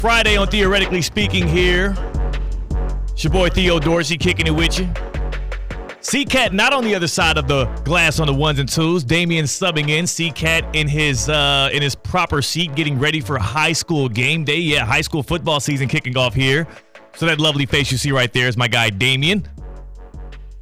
Friday on Theoretically Speaking here. It's your boy Theo Dorsey kicking it with you. C-Cat not on the other side of the glass on the ones and twos. Damian subbing in. C-Cat in his proper seat getting ready for high school game day. Yeah, high school football season kicking off here. So that lovely face you see right there is my guy Damian.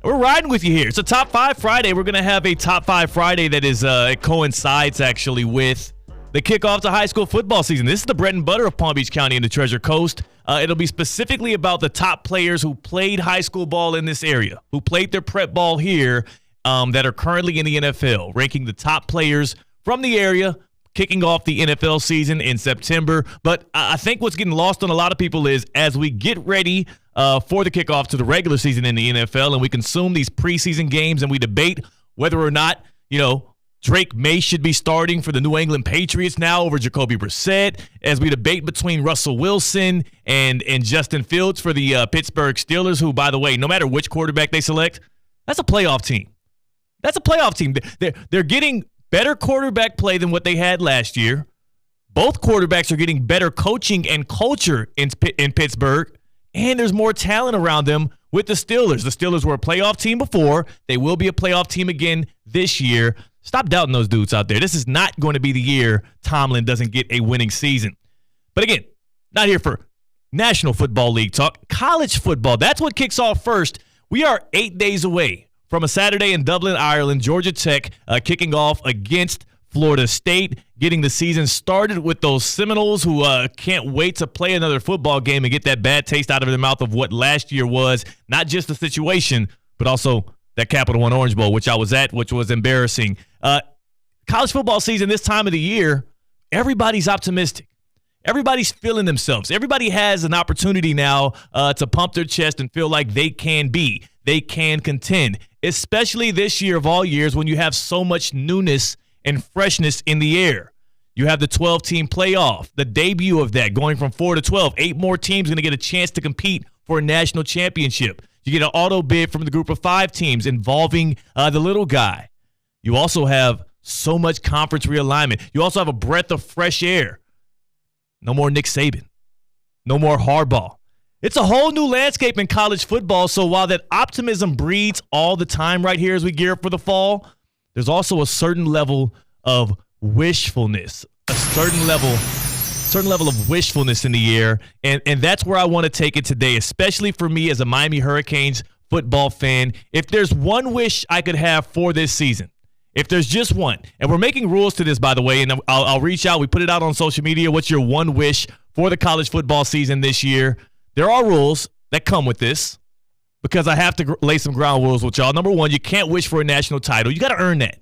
We're riding with you here. It's a Top 5 Friday. We're going to have a Top 5 Friday that is it coincides actually with the kickoff to high school football season. This is the bread and butter of Palm Beach County and the Treasure Coast. It'll be specifically about the top players who played high school ball in this area, who played their prep ball here, that are currently in the NFL, ranking the top players from the area, kicking off the NFL season in September. But I think what's getting lost on a lot of people is as we get ready for the kickoff to the regular season in the NFL and we consume these preseason games and we debate whether or not, Drake May should be starting for the New England Patriots now over Jacoby Brissett, as we debate between Russell Wilson and Justin Fields for the Pittsburgh Steelers, who, by the way, no matter which quarterback they select, that's a playoff team. That's a playoff team. They're getting better quarterback play than what they had last year. Both quarterbacks are getting better coaching and culture in Pittsburgh, and there's more talent around them with the Steelers. The Steelers were a playoff team before. They will be a playoff team again this year. Stop doubting those dudes out there. This is not going to be the year Tomlin doesn't get a winning season. But again, not here for National Football League talk. College football, that's what kicks off first. We are 8 days away from a Saturday in Dublin, Ireland. Georgia Tech kicking off against Florida State, getting the season started with those Seminoles who can't wait to play another football game and get that bad taste out of their mouth of what last year was, not just the situation, but also that Capital One Orange Bowl, which I was at, which was embarrassing. College football season this time of the year, everybody's optimistic. Everybody's feeling themselves. Everybody has an opportunity now to pump their chest and feel like they can contend, especially this year of all years when you have so much newness and freshness in the air. You have the 12-team playoff, the debut of that, going from 4 to 12. 8 more teams going to get a chance to compete for a national championship. You get an auto bid from the group of 5 teams involving the little guy. You also have so much conference realignment. You also have a breath of fresh air. No more Nick Saban. No more Harbaugh. It's a whole new landscape in college football, so while that optimism breeds all the time right here as we gear up for the fall, there's also a certain level of wishfulness, a certain level of wishfulness in the air, and that's where I want to take it today, especially for me as a Miami Hurricanes football fan. If there's one wish I could have for this season, if there's just one, and we're making rules to this, by the way, and I'll reach out. We put it out on social media. What's your one wish for the college football season this year? There are rules that come with this because I have to lay some ground rules with y'all. Number one, you can't wish for a national title. You got to earn that.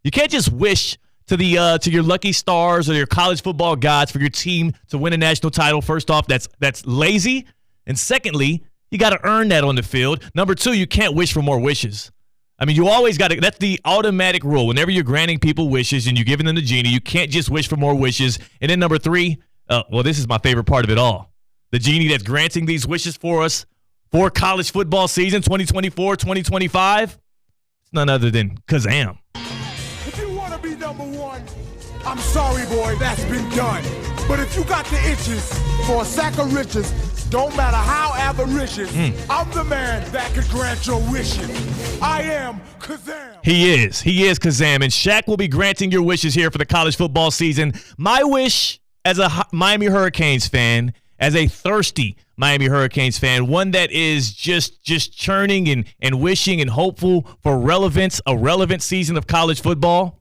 You can't just wish to your lucky stars or your college football gods for your team to win a national title. First off, that's lazy. And secondly, you got to earn that on the field. Number two, you can't wish for more wishes. I mean, you always got to – that's the automatic rule. Whenever you're granting people wishes and you're giving them the genie, you can't just wish for more wishes. And then number three, this is my favorite part of it all. The genie that's granting these wishes for us for college football season 2024-2025, it's none other than Kazam. If you want to be number one, I'm sorry, boy, that's been done. But if you got the itches for a sack of riches, don't matter how avaricious, I'm the man that could grant your wishes. I am Kazam. He is Kazam, and Shaq will be granting your wishes here for the college football season. My wish as a Miami Hurricanes fan, as a thirsty Miami Hurricanes fan, one that is just churning and wishing and hopeful for a relevant season of college football,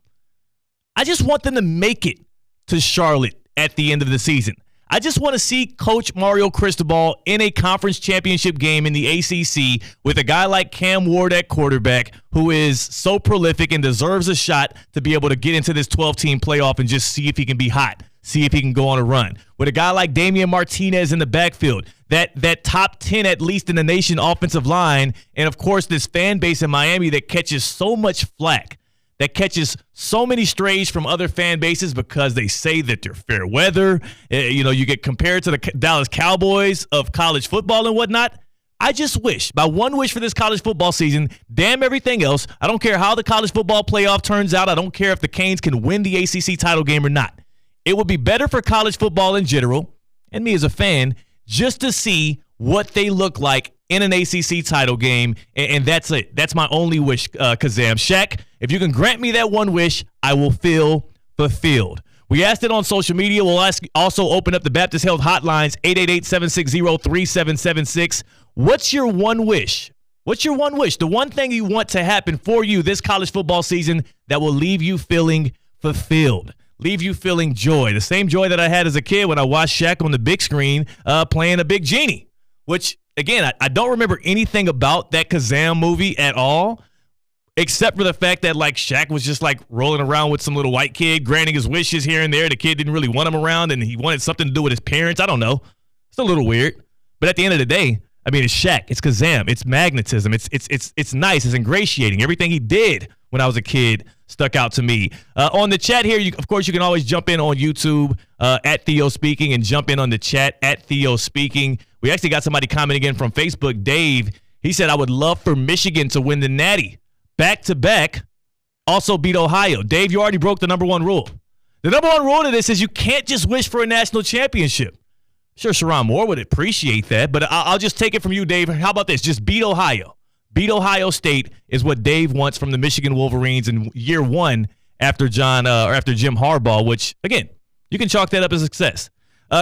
I just want them to make it to Charlotte at the end of the season. I just want to see Coach Mario Cristobal in a conference championship game in the ACC with a guy like Cam Ward at quarterback who is so prolific and deserves a shot to be able to get into this 12-team playoff and just see if he can be hot, see if he can go on a run. With a guy like Damian Martinez in the backfield, that top 10 at least in the nation offensive line, and of course this fan base in Miami that catches so much flack, that catches so many strays from other fan bases because they say that they're fair weather. You get compared to the Dallas Cowboys of college football and whatnot. I just wish, my one wish for this college football season, damn everything else, I don't care how the college football playoff turns out. I don't care if the Canes can win the ACC title game or not. It would be better for college football in general and me as a fan, just to see what they look like in an ACC title game, and that's it. That's my only wish, Kazam. Shaq, if you can grant me that one wish, I will feel fulfilled. We asked it on social media. We'll also open up the Baptist Health hotlines, 888-760-3776. What's your one wish? What's your one wish? The one thing you want to happen for you this college football season that will leave you feeling fulfilled, leave you feeling joy. The same joy that I had as a kid when I watched Shaq on the big screen playing a big genie, which, again, I don't remember anything about that Kazam movie at all, except for the fact that, like, Shaq was just, like, rolling around with some little white kid, granting his wishes here and there. The kid didn't really want him around, and he wanted something to do with his parents. I don't know. It's a little weird. But at the end of the day, I mean, it's Shaq. It's Kazam. It's magnetism. It's nice. It's ingratiating. Everything he did when I was a kid stuck out to me. On the chat here, of course, you can always jump in on YouTube at Theo Speaking and jump in on the chat at Theo Speaking. We actually got somebody commenting in from Facebook. Dave, he said, I would love for Michigan to win the Natty back-to-back, also beat Ohio. Dave, you already broke the number one rule. The number one rule to this is you can't just wish for a national championship. Sure, Sharon Moore would appreciate that, but I'll just take it from you, Dave. How about this? Just beat Ohio. Beat Ohio State is what Dave wants from the Michigan Wolverines in year one after Jim Harbaugh, which, again, you can chalk that up as a success.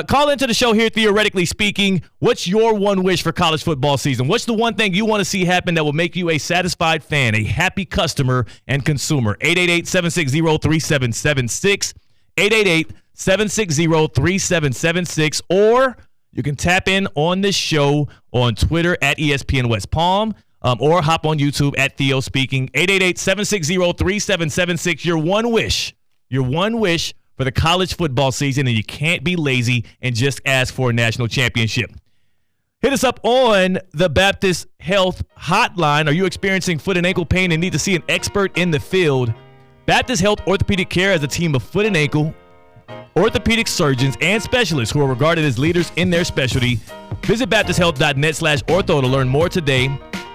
Call into the show here, theoretically speaking. What's your one wish for college football season? What's the one thing you want to see happen that will make you a satisfied fan, a happy customer and consumer? 888-760-3776, 888-760-3776, or you can tap in on this show on Twitter at ESPN West Palm, or hop on YouTube at Theo Speaking, 888-760-3776. Your one wish for the college football season, and you can't be lazy and just ask for a national championship. Hit us up on the Baptist Health hotline. Are you experiencing foot and ankle pain and need to see an expert in the field? Baptist Health Orthopedic Care has a team of foot and ankle orthopedic surgeons and specialists who are regarded as leaders in their specialty. Visit baptisthealth.net/ortho to learn more today.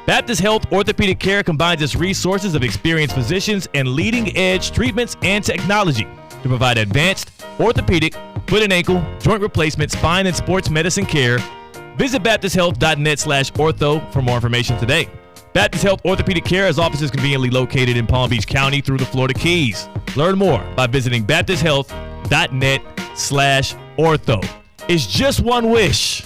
Baptist Health Orthopedic Care combines its resources of experienced physicians and leading-edge treatments and technology to provide advanced orthopedic, foot and ankle, joint replacement, spine, and sports medicine care. Visit baptisthealth.net/ortho for more information today. Baptist Health Orthopedic Care has offices conveniently located in Palm Beach County through the Florida Keys. Learn more by visiting baptisthealth.net/ortho. It's just one wish.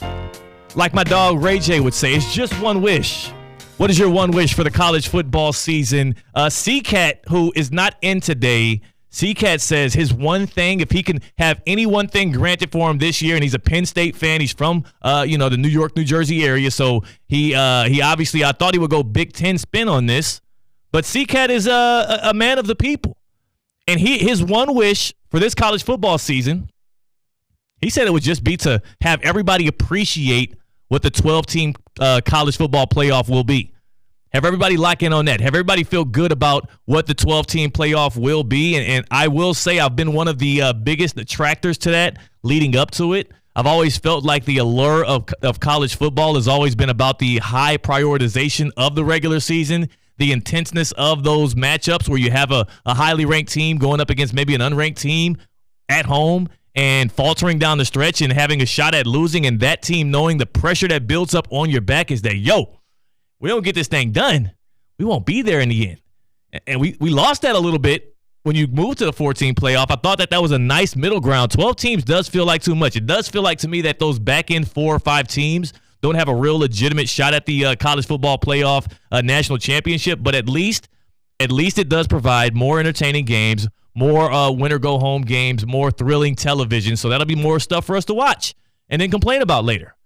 Like my dog Ray J would say, it's just one wish. What is your one wish for the college football season? C-Cat, who is not in today, C-Cat says his one thing, if he can have any one thing granted for him this year, and he's a Penn State fan, he's from the New York, New Jersey area, so he obviously, I thought he would go Big Ten spin on this, but C-Cat is a man of the people, and his one wish for this college football season, he said it would just be to have everybody appreciate what the 12-team college football playoff will be. Have everybody lock in on that. Have everybody feel good about what the 12-team playoff will be. And I will say I've been one of the biggest detractors to that leading up to it. I've always felt like the allure of college football has always been about the high prioritization of the regular season, the intenseness of those matchups where you have a highly ranked team going up against maybe an unranked team at home and faltering down the stretch and having a shot at losing, and that team knowing the pressure that builds up on your back is that, we don't get this thing done, we won't be there in the end. And we lost that a little bit when you moved to the 14 playoff. I thought that was a nice middle ground. 12 teams does feel like too much. It does feel like to me that those back-end 4 or 5 teams don't have a real legitimate shot at the college football playoff national championship, but at least it does provide more entertaining games, more winner-go-home games, more thrilling television, so that'll be more stuff for us to watch and then complain about later.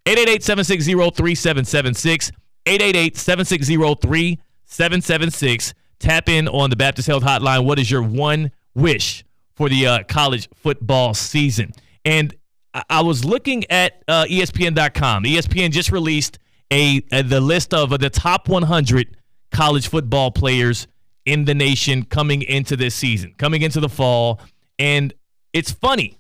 888-760-3776, 888-760-3776. Tap in on the Baptist Health Hotline. What is your one wish for the college football season? And I was looking at ESPN.com. ESPN just released the list of the top 100 college football players in the nation coming into this season, coming into the fall. And it's funny.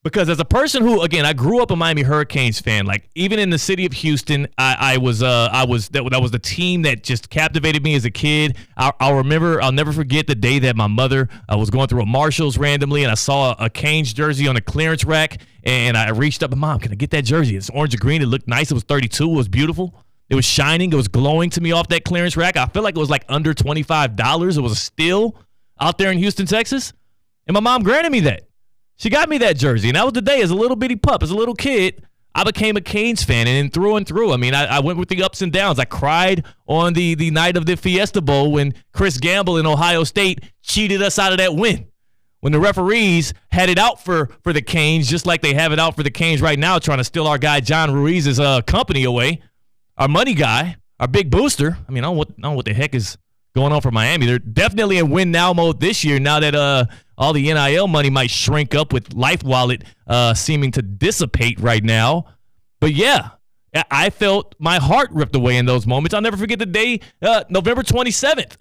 Because as a person who, again, I grew up a Miami Hurricanes fan. Like, even in the city of Houston, that was the team that just captivated me as a kid. I'll never forget the day that my mother was going through a Marshalls randomly, and I saw a Canes jersey on a clearance rack, and I reached up and, Mom, can I get that jersey? It's orange and green. It looked nice. It was 32. It was beautiful. It was shining. It was glowing to me off that clearance rack. I feel like it was like under $25. It was a steal out there in Houston, Texas. And my mom granted me that. She got me that jersey, and that was the day as a little bitty pup, as a little kid, I became a Canes fan, and through and through. I mean, I went with the ups and downs. I cried on the night of the Fiesta Bowl when Chris Gamble in Ohio State cheated us out of that win. When the referees had it out for the Canes, just like they have it out for the Canes right now, trying to steal our guy John Ruiz's company away, our money guy, our big booster. I mean, I don't know what the heck is going on for Miami. They're definitely in win now mode this year, now that all the NIL money might shrink up with Life Wallet seeming to dissipate right now. But yeah, I felt my heart ripped away in those moments. I'll never forget the day, November 27th,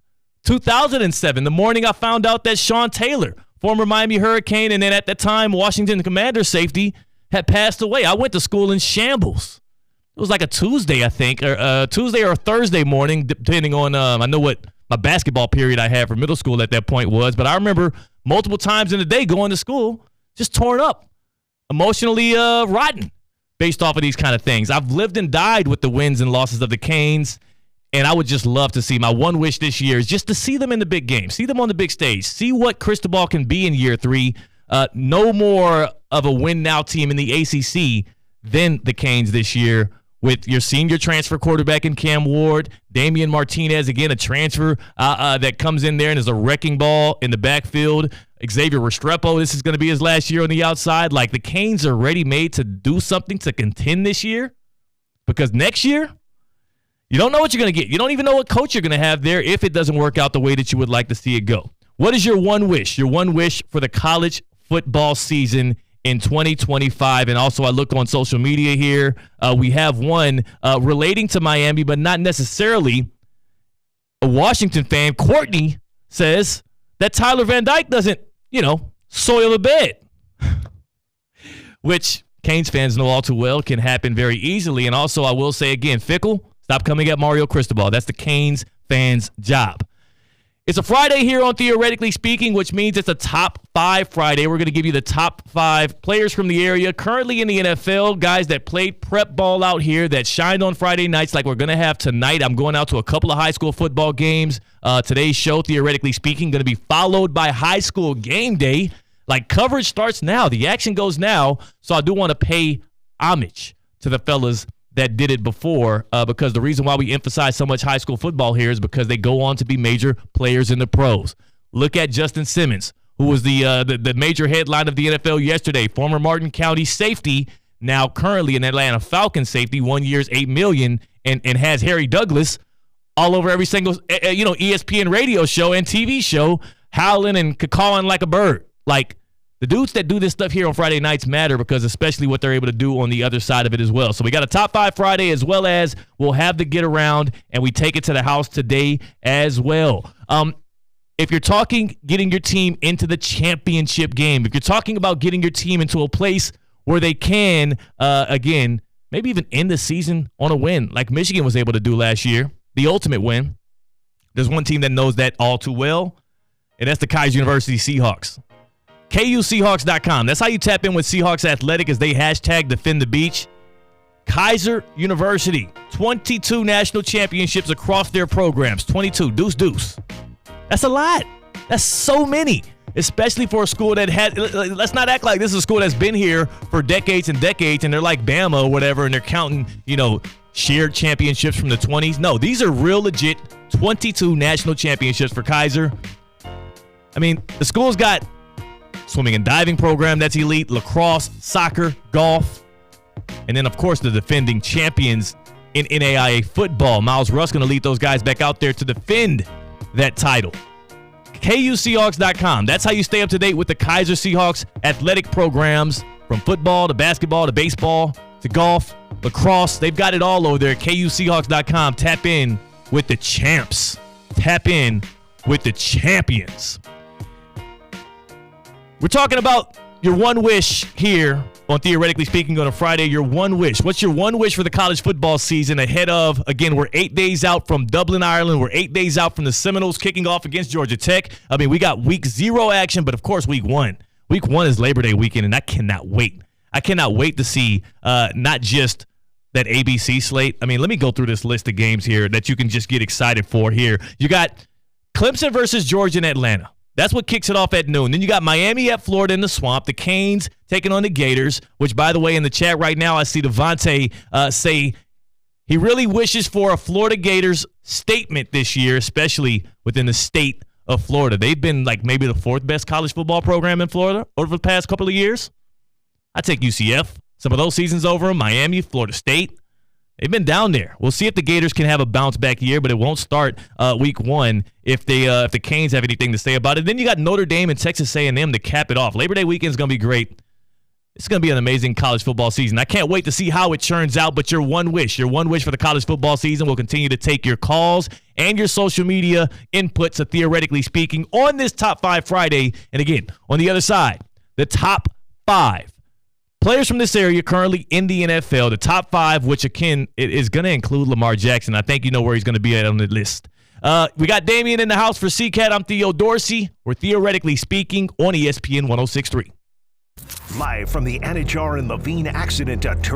2007, the morning I found out that Sean Taylor, former Miami Hurricane, and then at that time Washington Commanders safety, had passed away. I went to school in shambles. It was like a Tuesday, I think, or Tuesday or Thursday morning, depending on, I know what my basketball period I had for middle school at that point was, but I remember multiple times in the day going to school just torn up, emotionally rotten based off of these kind of things. I've lived and died with the wins and losses of the Canes, and I would just love to see, my one wish this year is just to see them in the big game, see them on the big stage, see what Cristobal can be in year 3. No more of a win-now team in the ACC than the Canes this year, with your senior transfer quarterback in Cam Ward, Damian Martinez, again, a transfer that comes in there and is a wrecking ball in the backfield. Xavier Restrepo, this is going to be his last year on the outside. Like, the Canes are ready-made to do something to contend this year, because next year, you don't know what you're going to get. You don't even know what coach you're going to have there if it doesn't work out the way that you would like to see it go. What is your one wish? Your one wish for the college football season in 2025. And also, I look on social media here. We have one relating to Miami, but not necessarily a Washington fan. Courtney says that Tyler Van Dyke doesn't, soil the bed, which Canes fans know all too well can happen very easily. And also, I will say again, Fickle, stop coming at Mario Cristobal. That's the Canes fans' job. It's a Friday here on Theoretically Speaking, which means it's a top 5 Friday. We're going to give you the top 5 players from the area currently in the NFL, guys that played prep ball out here that shined on Friday nights like we're going to have tonight. I'm going out to a couple of high school football games. Today's show, Theoretically Speaking, going to be followed by high school game day. Like, coverage starts now. The action goes now. So I do want to pay homage to the fellas that did it before, because the reason why we emphasize so much high school football here is because they go on to be major players in the pros. Look at Justin Simmons, who was the major headline of the NFL yesterday, former Martin County safety, now currently an Atlanta Falcons safety, 1 year's $8 million, and has Harry Douglas all over every single ESPN radio show and TV show, howling and cawing like a bird. Like, the dudes that do this stuff here on Friday nights matter, because especially what they're able to do on the other side of it as well. So we got a top 5 Friday, as well as we'll have the get around, and we take it to the house today as well. If you're talking getting your team into the championship game, if you're talking about getting your team into a place where they can, again, maybe even end the season on a win, like Michigan was able to do last year, the ultimate win, there's one team that knows that all too well, and that's the Kaiser University Seahawks. KUSeahawks.com. That's how you tap in with Seahawks Athletic as they hashtag Defend the Beach. Kaiser University, 22 national championships across their programs. 22, deuce. That's a lot. That's so many, especially for a school that had, let's not act like this is a school that's been here for decades and decades, and they're like Bama or whatever, and they're counting, shared championships from the 20s. No, these are real legit 22 national championships for Kaiser. I mean, the school's got swimming and diving program that's elite, lacrosse, soccer, golf, and then, of course, the defending champions in NAIA football. Miles Russ going to lead those guys back out there to defend that title. KUSeahawks.com. That's how you stay up to date with the Kaiser Seahawks athletic programs, from football to basketball to baseball to golf, lacrosse. They've got it all over there. KUSeahawks.com. Tap in with the champs. Tap in with the champions. We're talking about your one wish here on Theoretically Speaking on a Friday, your one wish. What's your one wish for the college football season ahead of, again, we're 8 days out from Dublin, Ireland. We're 8 days out from the Seminoles kicking off against Georgia Tech. I mean, we got week 0 action, but of course week 1. Week 1 is Labor Day weekend, and I cannot wait. I cannot wait to see not just that ABC slate. I mean, let me go through this list of games here that you can just get excited for here. You got Clemson versus Georgia and Atlanta. That's what kicks it off at noon. Then you got Miami at Florida in the Swamp. The Canes taking on the Gators, which, by the way, in the chat right now, I see Devontae say he really wishes for a Florida Gators statement this year, especially within the state of Florida. They've been like maybe the 4th best college football program in Florida over the past couple of years. I take UCF. Some of those seasons over them, Miami, Florida State. They've been down there. We'll see if the Gators can have a bounce-back year, but it won't start week 1 if the Canes have anything to say about it. Then you got Notre Dame and Texas A&M to cap it off. Labor Day weekend is going to be great. It's going to be an amazing college football season. I can't wait to see how it turns out, but your one wish for the college football season, will continue to take your calls and your social media inputs of Theoretically Speaking on this Top 5 Friday. And again, on the other side, the top 5 players from this area currently in the NFL, the top 5, which again it is going to include Lamar Jackson. I think you know where he's going to be at on the list. We got Damian in the house for CCAT. I'm Theo Dorsey. We're Theoretically Speaking on ESPN 106.3. Live from the Anajar and Levine accident attorney.